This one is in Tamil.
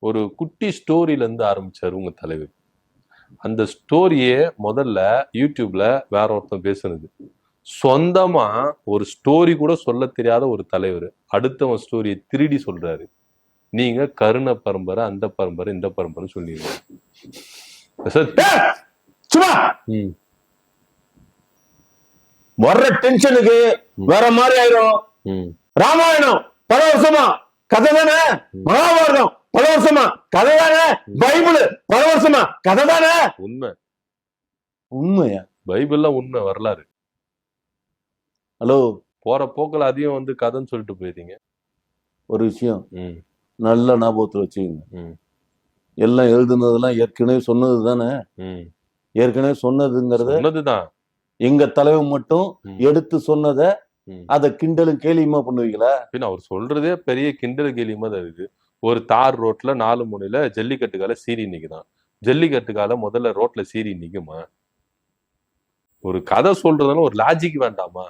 ஒரு குட்டி ஸ்டோரியில இருந்து ஆரம்பிச்சாரு உங்க தலைவர். அந்த ஸ்டோரியே முதல்ல யூடியூப்ல வேற ஒருத்தன் பேசுனது. சொந்தமா ஒரு ஸ்டோரி கூட சொல்ல தெரியாத ஒரு தலைவர் அடுத்தவன் ஸ்டோரியை திருடி சொல்றாரு. நீங்க கருண பரம்பரை, அந்த பரம்பரை, இந்த பரம்பரை சொல்லிடுங்க. வர்ற டென்ஷனுக்கு வேற மாதிரி ஆயிரும். ராமாயணம் பல வருஷமா கதை தானே, மகாபாரதம் பல வருஷமா கதை தானே, பைபிள் பல வருஷமா கதை தானே. உண்மை உண்மையா? பைபிள்லாம் உண்மை வரலாறு. ஹலோ, போற போக்கில் அதையும் வந்து கதைன்னு சொல்லிட்டு போயிருங்க. ஒரு விஷயம் நல்ல ஞாபகத்துல வச்சுக்கோங்க. எல்லாம் எழுதுனதெல்லாம் ஏற்கனவே சொன்னது தானே. ஏற்கனவே சொன்னதுங்கிறதுதான். எங்க தலைவர் மட்டும் எடுத்து சொன்னத அத கிண்டலும் கேலியுமா பண்ணுவீங்களா? பின்ன அவர் சொல்றதே பெரிய கிண்டல் கேலியுமா தான் இருக்கு. ஒரு தார் ரோட்ல 4 முனையில ஜல்லிக்கட்டுக்கால சீரி நிக்குதான். ஜல்லிக்கட்டுக்கால முதல்ல ரோட்ல சீரி நிக்குமா? ஒரு கதை சொல்றதுனால ஒரு லாஜிக் வேண்டாமா?